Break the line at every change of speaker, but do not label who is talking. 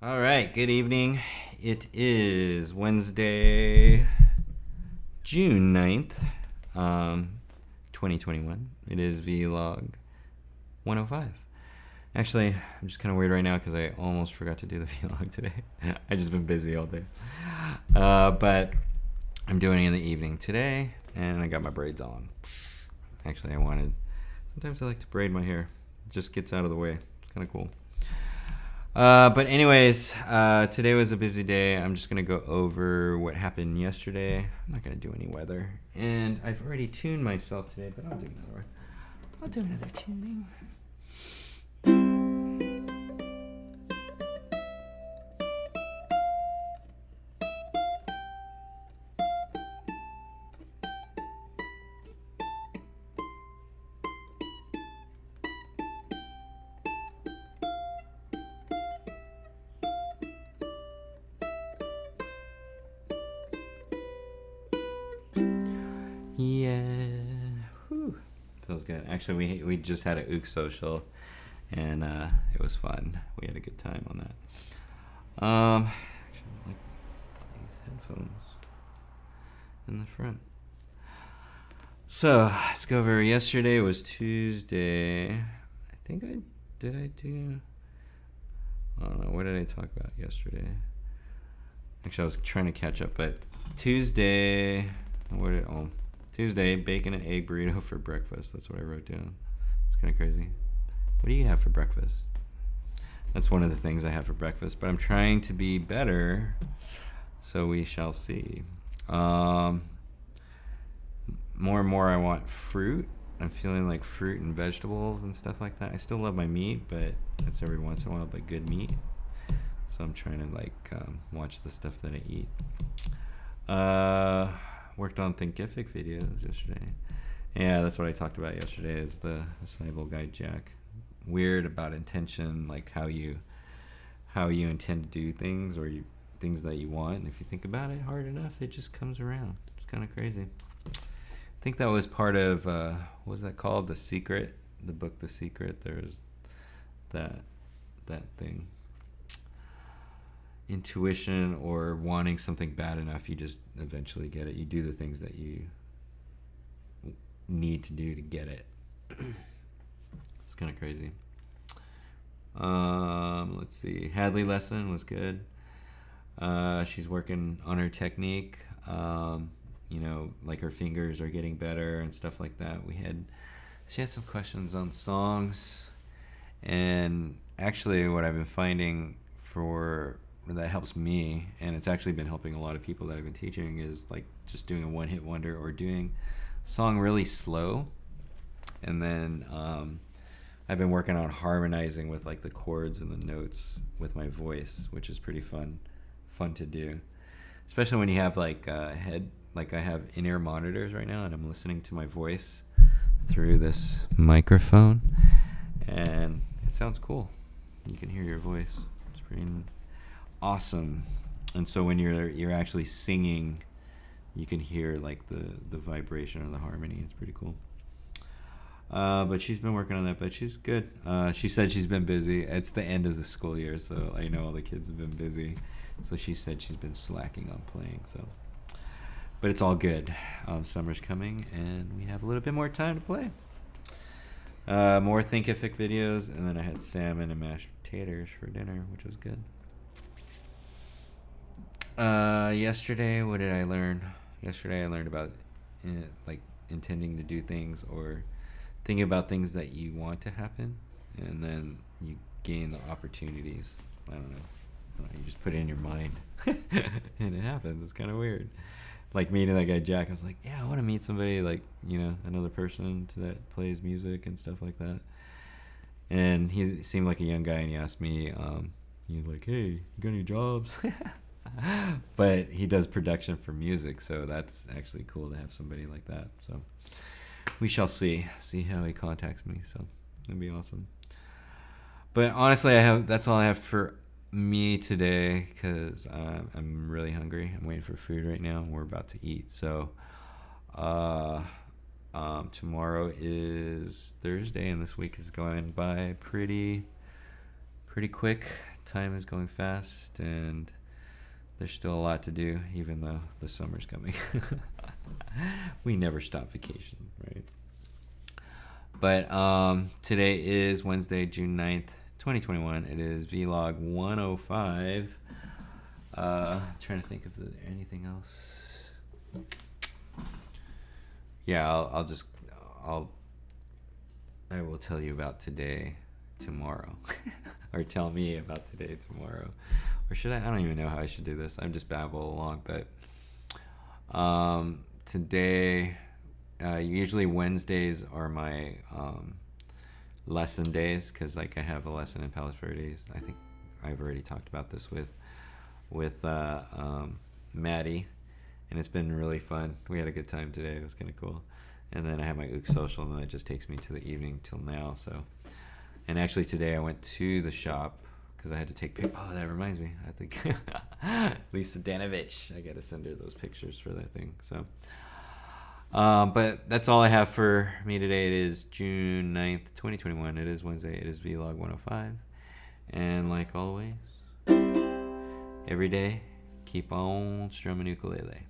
All right, good evening. It is Wednesday, June 9th, um, 2021. It is vlog 105. Actually, I'm just kind of weird right now because I almost forgot to do the vlog today. I just been busy all day. But I'm doing it in the evening today, and I got my braids on. Actually, sometimes I like to braid my hair. It just gets out of the way. It's kind of cool. But anyways, today was a busy day. I'm just gonna go over what happened yesterday. I'm not gonna do any weather, and I've already tuned myself today, but I'll do another one. I'll do another tuning. Yeah, whew. Feels good. Actually, we just had a ook social, and it was fun. We had a good time on that. Actually, I like these headphones in the front. So let's go over. Yesterday was Tuesday. I think I did. I do. I don't know. What did I talk about yesterday? Actually, I was trying to catch up, but Tuesday. Tuesday, bacon and egg burrito for breakfast. That's what I wrote down. It's kind of crazy. What do you have for breakfast? That's one of the things I have for breakfast, but I'm trying to be better, so we shall see. More and more I want fruit. I'm feeling like fruit and vegetables and stuff like that. I still love my meat, but that's every once in a while, but good meat. So I'm trying to watch the stuff that I eat. Worked on Thinkific videos yesterday. Yeah, that's what I talked about yesterday is the Cyber Guide Jack. Weird about intention, like how you intend to do things or things that you want. And if you think about it hard enough, it just comes around. It's kind of crazy. I think that was part of what was that called? The Secret, the book The Secret. There's that thing. Intuition or wanting something bad enough, you just eventually get it. You do the things that you need to do to get it. It's kind of crazy. Let's see. Hadley lesson was good. She's working on her technique. Like her fingers are getting better and stuff like that. She had some questions on songs, and actually, what I've been finding that helps me, and it's actually been helping a lot of people that I've been teaching, is like just doing a one-hit wonder or doing a song really slow, and then I've been working on harmonizing with like the chords and the notes with my voice, which is pretty fun to do, especially when you have like I have in-ear monitors right now, and I'm listening to my voice through this microphone, and it sounds cool. You can hear your voice. It's pretty awesome. And so when you're actually singing, you can hear like the vibration or the harmony. It's pretty cool. But she's been working on that, but she's good. She said she's been busy. It's the end of the school year, so I know all the kids have been busy. So she said she's been slacking on playing. So, but it's all good. Summer's coming, and we have a little bit more time to play. More Thinkific videos, and then I had salmon and mashed potatoes for dinner, which was good. Yesterday, what did I learn? Yesterday, I learned about intending to do things or thinking about things that you want to happen, and then you gain the opportunities. I don't know. You just put it in your mind, and it happens. It's kind of weird. Like meeting that guy Jack, I was like, yeah, I want to meet somebody like another person that plays music and stuff like that. And he seemed like a young guy, and he asked me, he's like, hey, you got any jobs? But he does production for music, so that's actually cool to have somebody like that. So we shall see how he contacts me. So it'd be awesome. But honestly, that's all I have for me today, because I'm really hungry. I'm waiting for food right now. We're about to eat. So tomorrow is Thursday, and this week is going by pretty quick. time is going fast, and there's still a lot to do, even though the summer's coming. We never stop vacation, right? But today is Wednesday, June 9th, 2021. It is vlog 105. Trying to think if there's anything else. Yeah, I will tell you about today tomorrow. Or tell me about today tomorrow. Or should I don't even know how I should do this. I'm just babble along. But today, usually Wednesdays are my lesson days, because like I have a lesson in Palos Verdes. I think I've already talked about this with Maddie, and it's been really fun. We had a good time today. It was kind of cool. And then I have my ook social, and that just takes me to the evening till now. So, and actually today I went to the shop because I had to take pictures. Oh, that reminds me. I think Lisa Danovich. I got to send her those pictures for that thing. So, but that's all I have for me today. It is June 9th, 2021. It is Wednesday. It is vlog 105. And like always, every day, keep on strumming ukulele.